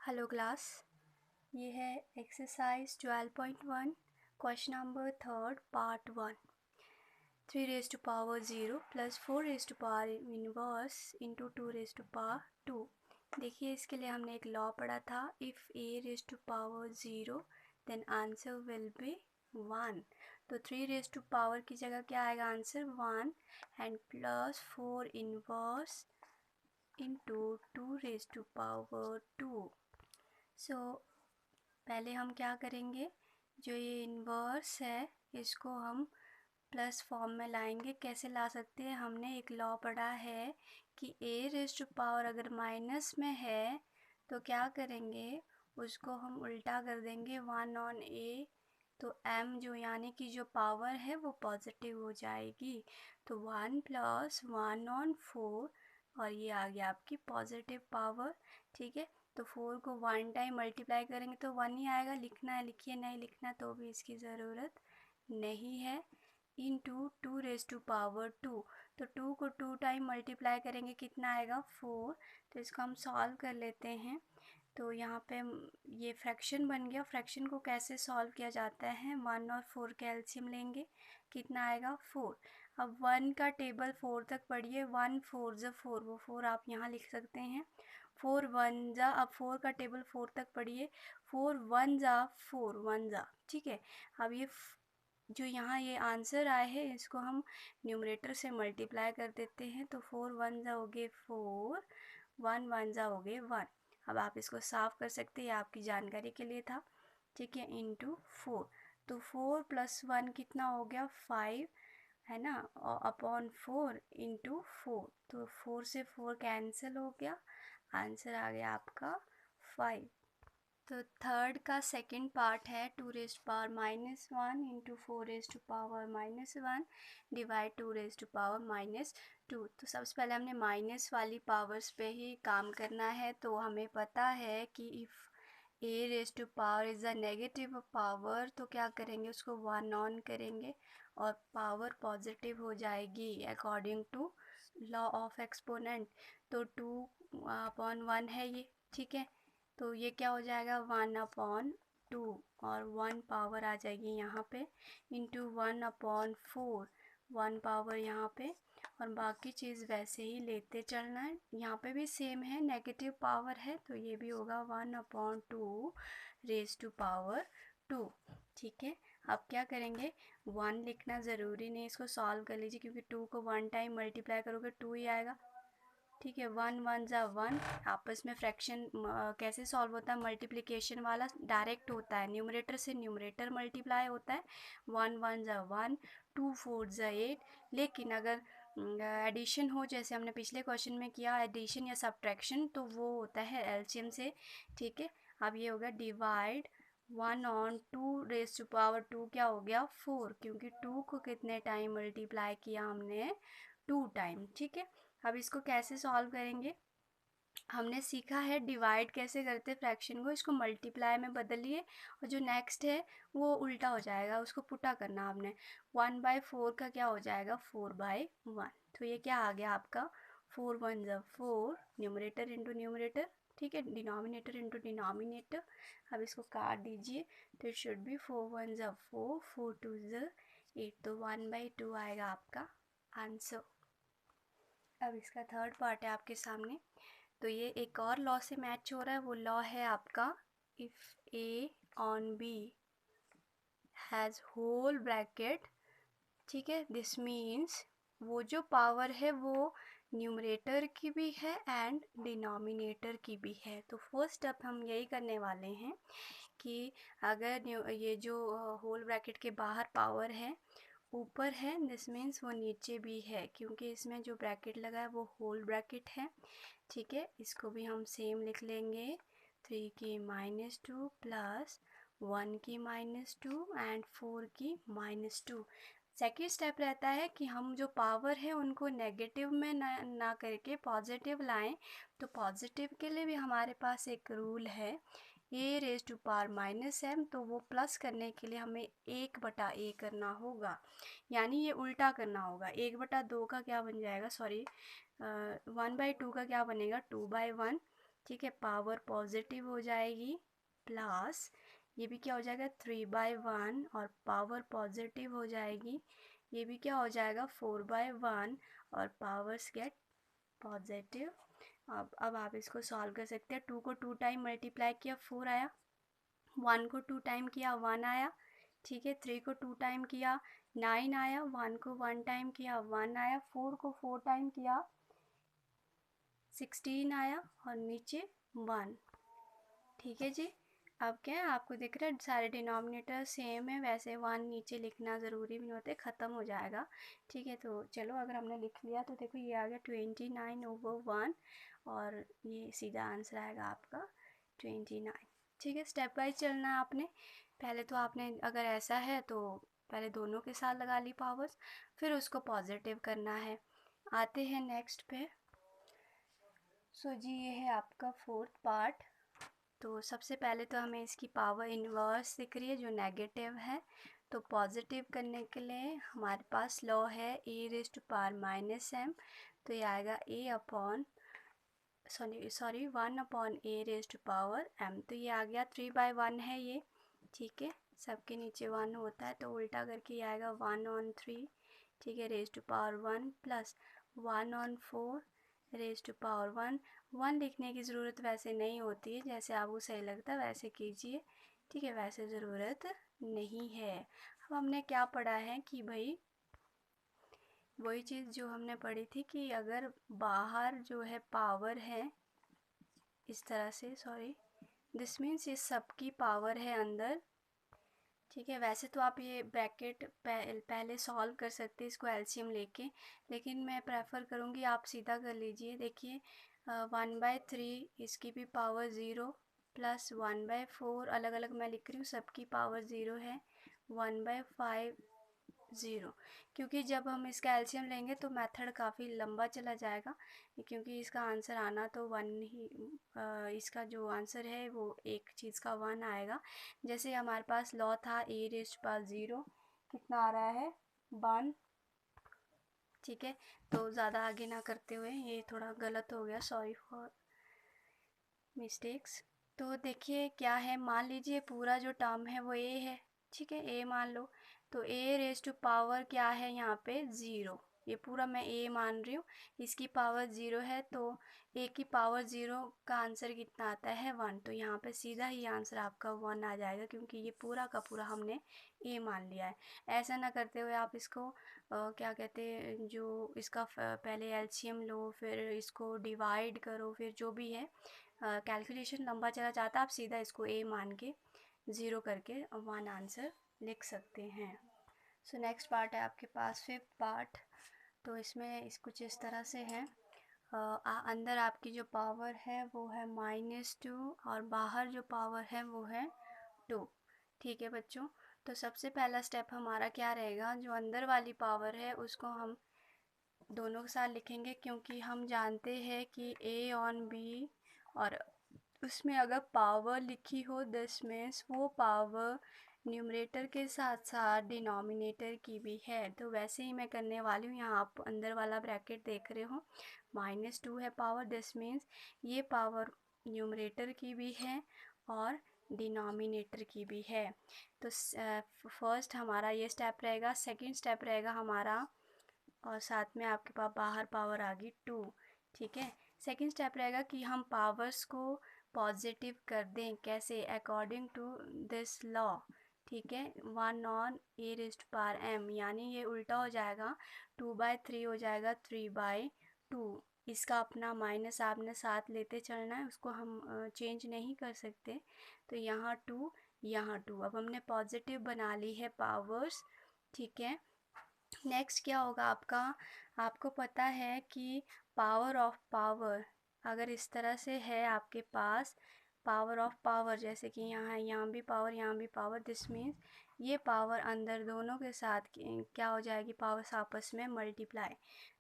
Hello class, ये है exercise 12.1 question number 3 part 1। 3 raise to power 0 plus 4 raise to power inverse into 2 raise to power 2। देखिए, इसके लिए हमने एक लॉ पढ़ा था, if a raise to power 0 then answer will be 1। तो 3 रेज टू पावर की जगह क्या आएगा answer 1 and plus 4 inverse into 2 raise to power 2। So पहले हम क्या करेंगे, जो ये इन्वर्स है इसको हम प्लस फॉर्म में लाएंगे। कैसे ला सकते हैं, हमने एक लॉ पढ़ा है कि ए रेज़ टू पावर अगर माइनस में है तो क्या करेंगे, उसको हम उल्टा कर देंगे 1 ऑन ए, तो m जो यानी कि जो पावर है वो पॉजिटिव हो जाएगी। तो 1 प्लस 1 ऑन 4 और ये आ गया आपकी पॉजिटिव पावर। ठीक है, तो 4 को 1 टाइम मल्टीप्लाई करेंगे तो 1 ही आएगा। लिखना है लिखिए, नहीं लिखना तो भी इसकी ज़रूरत नहीं है। इंटू 2 रेज टू पावर 2, तो 2 को 2 टाइम मल्टीप्लाई करेंगे कितना आएगा 4। तो इसको हम सॉल्व कर लेते हैं। तो यहाँ पे ये फ्रैक्शन बन गया। फ्रैक्शन को कैसे सॉल्व किया जाता है, 1 और 4 का एलसीएम लेंगे, कितना आएगा 4। अब 1 का टेबल 4 तक पढ़िए, 1 4 ज़ा 4, वो 4 आप यहाँ लिख सकते हैं। 4 1 ज़ा, अब 4 का टेबल 4 तक पढ़िए, 4 1 ज़ा 4 1 ज़ा। ठीक है, अब ये जो यहाँ ये आंसर आए हैं इसको हम न्यूमरेटर से मल्टीप्लाई कर देते हैं। तो 4 1 ज़ा हो गए 4, 1 1 ज़ा हो गए 1। अब आप इसको साफ कर सकते हैं, आपकी जानकारी के लिए था। ठीक है, इंटू 4, तो 4 प्लस 1 कितना हो गया 5, है ना, और अपॉन 4 इंटू 4, तो 4 से 4 कैंसिल हो गया, आंसर आ गया आपका 5। तो थर्ड का सेकंड पार्ट है 2 raise to power minus 1 into 4 raise to power minus 1 divide 2 raise to power minus 2। तो सबसे पहले हमने माइनस वाली पावर्स पे ही काम करना है। तो हमें पता है कि if a raise to power is a negative power, तो क्या करेंगे, उसको 1 ऑन करेंगे और पावर पॉजिटिव हो जाएगी according to law of exponent. तो 2 अपॉन 1 है ये। ठीक है, तो ये क्या हो जाएगा 1 अपॉन 2 और 1 पावर आ जाएगी यहाँ पे, इंटू 1 अपॉन 4, 1 पावर यहाँ पे, और बाकी चीज़ वैसे ही लेते चलना है। यहाँ पे भी सेम है, नेगेटिव पावर है तो ये भी होगा 1 अपॉन 2 रेज टू पावर 2। ठीक है, अब क्या करेंगे, 1 लिखना ज़रूरी नहीं, इसको सॉल्व कर लीजिए क्योंकि 2 को 1 टाइम मल्टीप्लाई करोगे 2 ही आएगा। ठीक है, 1 1 ज़ा 1। आपस में फ्रैक्शन कैसे सॉल्व होता है, मल्टीप्लिकेशन वाला डायरेक्ट होता है, न्यूमरेटर से न्यूमरेटर मल्टीप्लाई होता है। 1 1 ज़ा 1, 2 4 ज़ा 8। लेकिन अगर एडिशन हो, जैसे हमने पिछले क्वेश्चन में किया एडिशन या सब्ट्रैक्शन, तो वो होता है एलसीएम से। ठीक है, अब ये होगा divide 1 on 2 raise to power 2, क्या हो गया 4, क्योंकि 2 को कितने टाइम मल्टीप्लाई किया हमने 2 टाइम। ठीक है, अब इसको कैसे सॉल्व करेंगे, हमने सीखा है डिवाइड कैसे करते फ्रैक्शन को, इसको मल्टीप्लाई में बदलिए और जो नेक्स्ट है वो उल्टा हो जाएगा, उसको पुटा करना आपने। 1/4 का क्या हो जाएगा 4/1। तो ये क्या आ गया आपका 4 1 ज़ा 4, न्यूमरेटर इंटू न्यूमरेटर। ठीक है, डिनोमिनेटर इंटू डिनोमिनेटर। अब इसको काट दीजिए, तो इट शुड बी 4 1 ज़ा 4, 4 2 ज़ा 8, तो 1/2 आएगा आपका आंसर। अब इसका थर्ड पार्ट है आपके सामने। तो ये एक और लॉ से मैच हो रहा है, वो लॉ है आपका if a on b has whole bracket. ठीक है, दिस मीन्स वो जो पावर है वो न्यूमरेटर की भी है एंड डिनोमिनेटर की भी है। तो फर्स्ट स्टेप हम यही करने वाले हैं कि अगर ये जो होल ब्रैकेट के बाहर पावर है ऊपर है, दिस मीन्स वो नीचे भी है, क्योंकि इसमें जो ब्रैकेट लगा है वो होल ब्रैकेट है। ठीक है, इसको भी हम सेम लिख लेंगे, 3 की -2 प्लस 1 की -2 एंड 4 की -2। सेकेंड स्टेप रहता है कि हम जो पावर है उनको नेगेटिव में ना करके पॉजिटिव लाएं। तो पॉजिटिव के लिए भी हमारे पास एक रूल है, ए रेज टू पावर -m, तो वो प्लस करने के लिए हमें 1/a करना होगा, यानी ये उल्टा करना होगा। 1/2 का क्या बन जाएगा, सॉरी 1/2 का क्या बनेगा 2/1। ठीक है, पावर पॉजिटिव हो जाएगी, प्लस ये भी क्या हो जाएगा 3/1 और पावर पॉजिटिव हो जाएगी, ये भी क्या हो जाएगा 4/1 और पावर्स गेट पॉजिटिव। अब आप इसको सॉल्व कर सकते हैं। 2 को 2 टाइम मल्टीप्लाई किया 4 आया, 1 को 2 टाइम किया 1 आया, ठीक है। 3 को 2 टाइम किया 9 आया, 1 को 1 टाइम किया 1 आया, 4 को 4 टाइम किया 16 आया और नीचे 1, ठीक है जी। अब क्या है, आपको दिख रहा है सारे डिनोमिनेटर सेम है, वैसे 1 नीचे लिखना ज़रूरी भी नहीं होते, ख़त्म हो जाएगा, ठीक है। तो चलो अगर हमने लिख लिया तो देखो ये आ गया 29/1 और ये सीधा आंसर आएगा आपका 29, ठीक है। स्टेप वाइज चलना है आपने। पहले तो आपने अगर ऐसा है तो पहले दोनों के साथ लगा ली पावर्स, फिर उसको पॉजिटिव करना है। आते हैं नेक्स्ट पे। सो जी ये है आपका 4th पार्ट। तो सबसे पहले तो हमें इसकी पावर इन्वर्स दिख रही है जो नेगेटिव है, तो पॉजिटिव करने के लिए हमारे पास लॉ है a⁻⁻m, तो ये आएगा सॉरी 1/a⁻m, तो ये आ गया 3/1 है ये, ठीक है। सबके नीचे 1 होता है तो उल्टा करके ये आएगा 1/3, ठीक है, raised to power 1 प्लस 1/4 1 लिखने की ज़रूरत वैसे नहीं होती है, जैसे आपको सही लगता है वैसे कीजिए, ठीक है, वैसे ज़रूरत नहीं है। अब हमने क्या पढ़ा है कि भाई वही चीज़ जो हमने पढ़ी थी कि अगर बाहर जो है पावर है इस तरह से, सॉरी दिस मीन्स ये सबकी पावर है अंदर, ठीक है। वैसे तो आप ये ब्रैकेट पहले सॉल्व कर सकते हैं इसको एलसीएम लेके, लेकिन मैं प्रेफर करूँगी आप सीधा कर लीजिए। देखिए 1/3 इसकी भी पावर 0 प्लस 1/4 अलग अलग मैं लिख रही हूँ, सबकी पावर 0 है, 1/5 0, क्योंकि जब हम इसका एलसीएम लेंगे तो मेथड काफ़ी लंबा चला जाएगा, क्योंकि इसका आंसर आना तो 1 ही, इसका जो आंसर है वो एक चीज़ का 1 आएगा। जैसे हमारे पास लॉ था a⁻0 कितना आ रहा है 1, ठीक है। तो ज़्यादा आगे ना करते हुए, ये थोड़ा गलत हो गया, सॉरी फॉर मिस्टेक्स। तो देखिए क्या है, मान लीजिए पूरा जो टर्म है वो a है, ठीक है, a मान लो, तो a⁻⁻ क्या है यहाँ पे 0, ये पूरा मैं a मान रही हूँ, इसकी पावर 0 है, तो a की पावर 0 का आंसर कितना आता है 1, तो यहाँ पे सीधा ही आंसर आपका 1 आ जाएगा, क्योंकि ये पूरा का पूरा हमने a मान लिया है। ऐसा ना करते हुए आप इसको क्या कहते हैं, जो इसका पहले एलसीएम लो, फिर इसको डिवाइड करो, फिर जो भी है कैलकुलेशन लंबा चला जाता है, आप सीधा इसको a मान के 0 करके 1 आंसर लिख सकते हैं। सो नेक्स्ट पार्ट है आपके पास 5th पार्ट। तो इसमें इस कुछ इस तरह से है, अंदर आपकी जो पावर है वो है -2 और बाहर जो पावर है वो है 2, ठीक है बच्चों। तो सबसे पहला स्टेप हमारा क्या रहेगा, जो अंदर वाली पावर है उसको हम दोनों के साथ लिखेंगे, क्योंकि हम जानते हैं कि a ऑन b और उसमें अगर पावर लिखी हो दिस मीन्स वो पावर न्यूमरेटर के साथ साथ डिनोमिनेटर की भी है। तो वैसे ही मैं करने वाली हूँ, यहाँ आप अंदर वाला ब्रैकेट देख रहे हो, -2 है पावर, दिस मीन्स ये पावर न्यूमरेटर की भी है और डिनोमिनेटर की भी है। तो फर्स्ट हमारा ये स्टेप रहेगा। सेकंड स्टेप रहेगा हमारा, और साथ में आपके पास बाहर पावर आ गई 2, ठीक है। सेकंड स्टेप रहेगा कि हम पावर्स को पॉजिटिव कर दें, कैसे, अकॉर्डिंग टू दिस लॉ, ठीक है, 1/a⁻m, यानी ये उल्टा हो जाएगा, 2/3 हो जाएगा 3/2, इसका अपना माइनस आपने साथ लेते चलना है, उसको हम चेंज नहीं कर सकते। तो यहाँ 2 यहाँ 2, अब हमने पॉजिटिव बना ली है पावर्स, ठीक है। नेक्स्ट क्या होगा आपका, आपको पता है कि पावर ऑफ पावर अगर इस तरह से है आपके पास, पावर ऑफ पावर जैसे कि यहाँ भी पावर यहाँ भी पावर, दिस मीन्स ये पावर अंदर दोनों के साथ क्या हो जाएगी, पावर्स आपस में मल्टीप्लाई।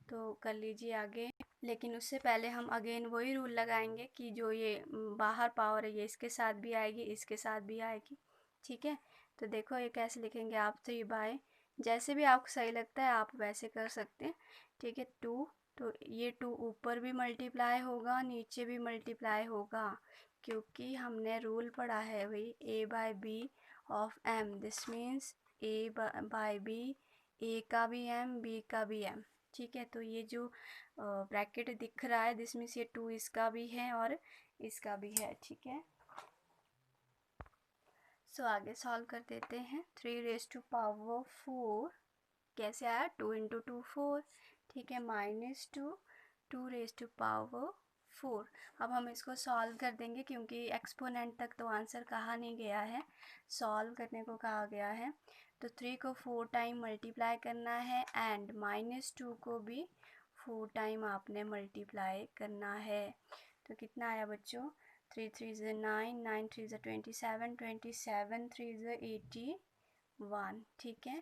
तो कर लीजिए आगे, लेकिन उससे पहले हम अगेन वही रूल लगाएंगे कि जो ये बाहर पावर है ये इसके साथ भी आएगी, इसके साथ भी आएगी, ठीक है। तो देखो ये कैसे लिखेंगे आप, 3/, जैसे भी आपको सही लगता है आप वैसे कर सकते हैं, ठीक है। 2 तो ये 2 ऊपर भी मल्टीप्लाई होगा, नीचे भी मल्टीप्लाई होगा, क्योंकि हमने रूल पढ़ा है भाई a by b of m। This means a by b, a का भी m, b का भी m। ठीक है, तो ये जो ब्रैकेट दिख रहा है दिस मीन्स ये 2 इसका भी है और इसका भी है। ठीक है, सो आगे सॉल्व कर देते हैं। 3 रेज टू पावर 4 कैसे आया, 2 इंटू 2 4। ठीक है, -2 2 रेज टू पावर 4। अब हम इसको सॉल्व कर देंगे क्योंकि एक्सपोनेंट तक तो आंसर कहा नहीं गया है, सॉल्व करने को कहा गया है। तो 3 को 4 टाइम मल्टीप्लाई करना है एंड -2 को भी 4 टाइम आपने मल्टीप्लाई करना है। तो कितना आया बच्चों, 3 3 ज़ 9, 9 3 ज़ 27, 27 3 ज़ 81। ठीक है,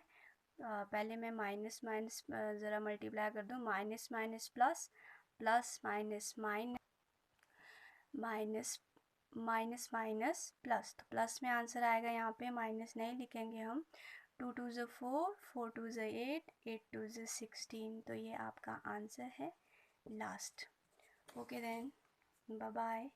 पहले मैं माइनस माइनस ज़रा मल्टीप्लाई कर दूँ, minus minus plus, plus minus minus, minus minus minus plus, तो प्लस में आंसर आएगा, यहाँ पे माइनस नहीं लिखेंगे हम। 2 2 ज़ 4, 4 2 ज़ 8, 8 2 ज़ 16। तो ये आपका आंसर है last. Okay then, bye bye.